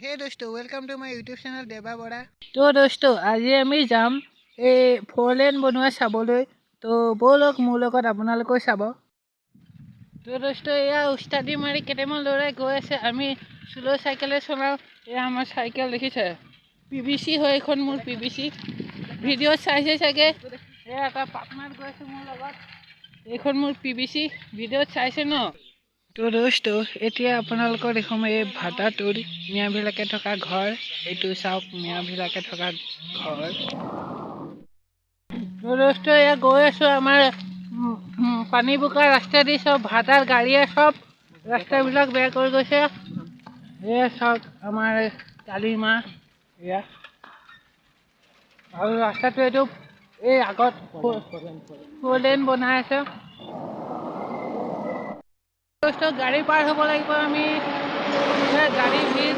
Hey dosto, welcome to my YouTube channel Deba Bora. To dosto, আজি আমি যাম এই ফ'ৰলেন বনোৱা চাবলৈ। তো বলক মোৰ লগত আপোনালোকেও চাব। তো দোস্তো এয়া উস্তাদি মাৰি কেইটামান ল'ৰাই গৈ আছে, আমি স্লো চাইকেলে চলাওঁ। এয়া আমাৰ চাইকেল দেখিছে, PVC হয় এখন মোৰ PVC। ভিডিঅ'ত চাইছে চাগে, এয়া এটা পাৰ্টনাৰ গৈ আছে মোৰ লগত, এইখন মোৰ PVC, ভিডিঅ'ত চাইছে ন। তো দোস্তো এতিয়া আপোনালোকৰ দেখোন এই ভাটাটোৰ মিয়াবিলাকে থকা ঘৰ, এইটো চাওক মিয়াবিলাকে থকা ঘৰ। তো দোস্তো এয়া গৈ আছোঁ আমাৰ পানী বোকা ৰাস্তা দি, চব ভাটাৰ গাড়ীয়ে চব ৰাস্তাবিলাক বেয়া কৰি গৈছে। এয়া চাওক আমাৰ কালিমা, এয়া আৰু ৰাস্তাটো এইটো এই আগত ফ'ৰলেন বনাই আছে। গাড়ী পাৰ হ'ব লাগিব আমি, গাড়ী ভিৰ,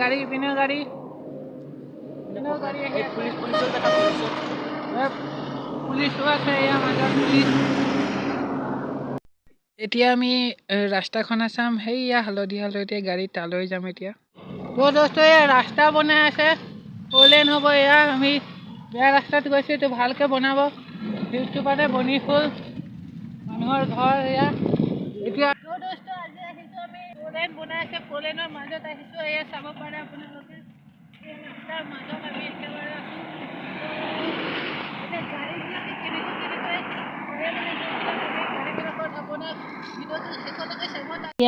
গাড়ী ইপিনে গাড়ী পুলিচো আছে, এয়া মাজত পুলিচ। এতিয়া আমি ৰাস্তাখন চাম, সেইয়া হালধীয়া হালধীয়া গাড়ী তালৈ যাম এতিয়া। তো দোস্ত এয়া ৰাস্তা বনাই আছে, ফ'ৰলেন হ'ব। এয়া আমি বেয়া ৰাস্তাত গৈছোঁ, এইটো ভালকৈ বনাব। ভিউটো মানে বনি ফুল মানুহৰ ঘৰ এয়া এতিয়া। তো দোস্ত আজি আহিছোঁ আমি ফ'ৰলেন বনাই আছে, ফ'ৰলেনৰ মাজত আহিছোঁ। এয়া চাব পাৰে আপোনালোকে, এই ৰাস্তাৰ মাজত আমি একেবাৰে আছোঁ। এতিয়া গাড়ীবিলাকে কেনেকৈ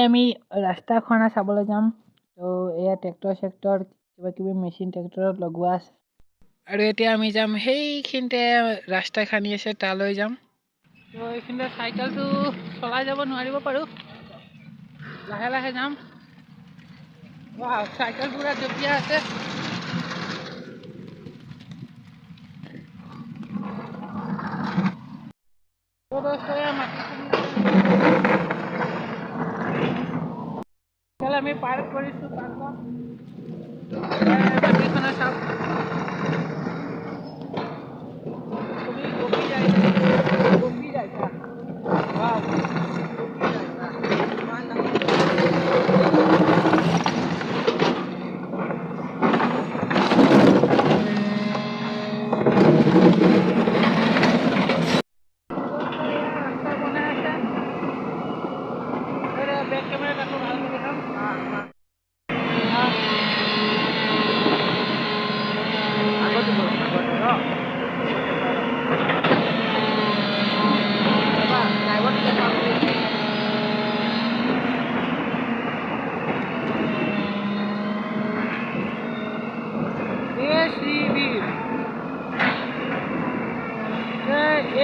আমি ৰাস্তাখন চাবলৈ যাম। তো এয়া ট্ৰেক্টৰ চেক্টৰ কিবা কিবি মেচিন ট্ৰেক্টৰত লগোৱা আছে, আৰু এতিয়া আমি যাম সেইখিনিতে ৰাস্তা খান্দি আছে তালৈ যাম। তো এইখিনিতে চাইকেলটো চলাই যাব নোৱাৰিব পাৰোঁ, লাহে লাহে যাম। চাইকেল পুৰা জঁপিয়াই আছে। আমি পাৰ কৰিছোঁ মাটিখনৰ চাওক,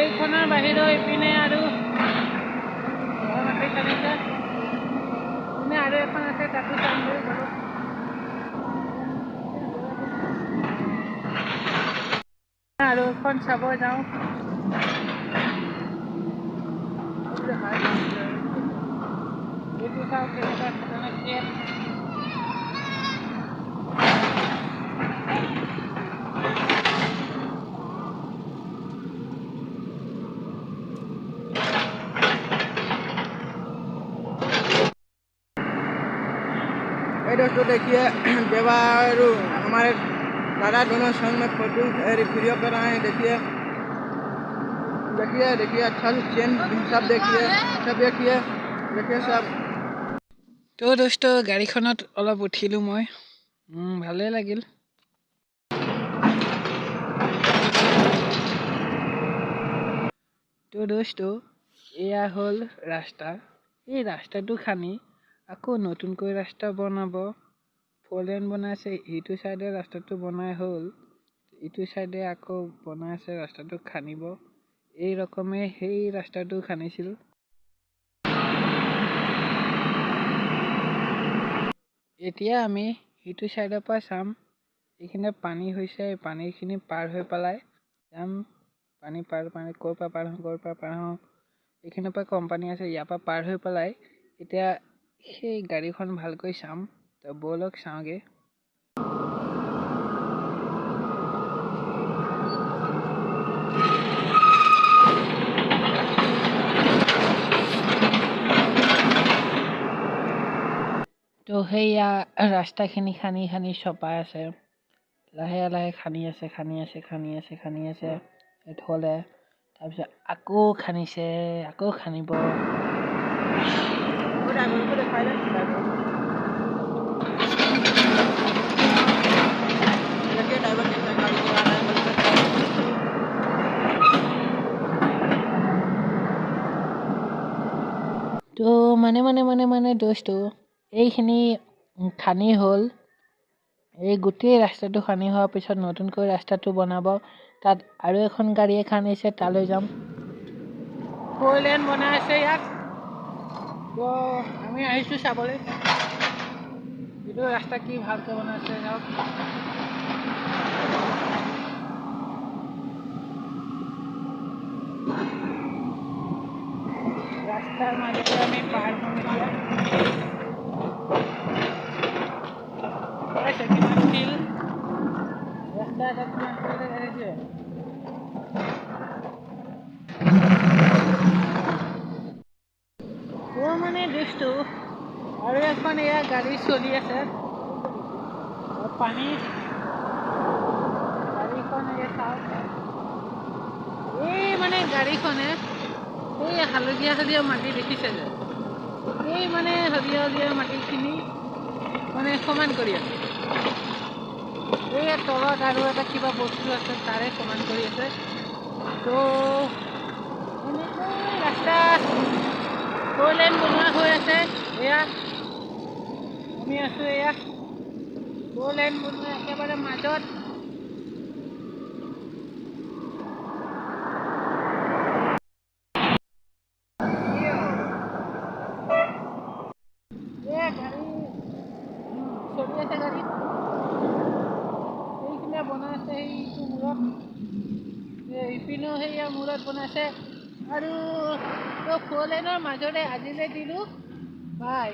এইখনৰ বাহিৰেও ইপিনে আৰু আৰু এখন আছে, তাতো চাম আৰু এখন চাব যাওঁ। এইটো চাওক কেনেকুৱা খতৰনাক। दोस्तों देखिए देवा और हमारे दादा दोनों संग में फोटो वीडियो कर रहे हैं। देखिए देखिए देखिए अच्छा चेन सब देखिए, सब देखिए देखिए सब। तो दोस्तों गाड़ीखনত अलप उठिলোঁ मैं, ভালে লাগিল। তো दोस्तों এয়া হ'ল ৰাস্তা, এই ৰাস্তাটো খানি আকৌ নতুনকৈ ৰাস্তা বনাব, ফ'ৰলেন বনাইছে। ইটো চাইডে ৰাস্তাটো বনাই হ'ল, ইটো চাইডে আকৌ বনাই আছে, ৰাস্তাটো খান্দিব। এই ৰকমে সেই ৰাস্তাটো খান্দিছিল। এতিয়া আমি ইটো চাইডৰ পৰা চাম, এইখিনিতে পানী হৈছে, পানীখিনি পাৰ হৈ পেলাই যাম। পানী ক'ৰ পৰা পাৰ হওঁ, এইখিনিৰ পৰা কোম্পানী আছে, ইয়াৰ পৰা পাৰ হৈ পেলাই এতিয়া সেই গাড়ীখন ভালকৈ চাম। তো ব'লক চাওঁগে। তো সেইয়া ৰাস্তাখিনি খানি খানি চপাই আছে, লাহে লাহে খানি আছে থলে, তাৰপিছত আকৌ খানিছে, আকৌ খানিব। তো মানে দোষটো এইখিনি খানি হ'ল। এই গোটেই ৰাস্তাটো খানি হোৱাৰ পিছত নতুনকৈ ৰাস্তাটো বনাব। তাত আৰু এখন গাড়ীয়ে খানিছে, তালৈ যাম। 4 লেন বনাই আছে ইয়াত। তো আমি আহিছোঁ চাবলৈ এইটো ৰাস্তা কি ভালকৈ বনাইছে। যাওক, ৰাস্তাৰ মাজতে আমি পাৰ হ'ম এতিয়া। কিমান শিল, ৰাস্তা এটা কিমান শিল আহিছে। মানে দৃশ্য আৰু এখন এয়া গাড়ী চলি আছে, পানী গাড়ীখন চাওক। এই মানে গাড়ীখনে এই হালধীয়া মাটি দেখিছে যে, এই মানে হালধীয়া মাটিখিনি মানে সমান কৰি আছে। এই তলত আৰু এটা কিবা বস্তু আছে, তাৰে সমান কৰি আছে। তো এনেকৈ ৰাস্তা 4 লেন বনোৱা হৈ আছে। এয়া আমি আছোঁ, এয়া 4 লেন বনোৱা একেবাৰে মাজত। গাড়ী চলি আছে, গাড়ী সেইখিনিয়ে বনাই আছে। সেইটো মূৰত ইপিনেও সেয়া মূৰত বনাইছে। আৰু 4 লেনৰ মাজতে আজিলৈ দিলোঁ বাই।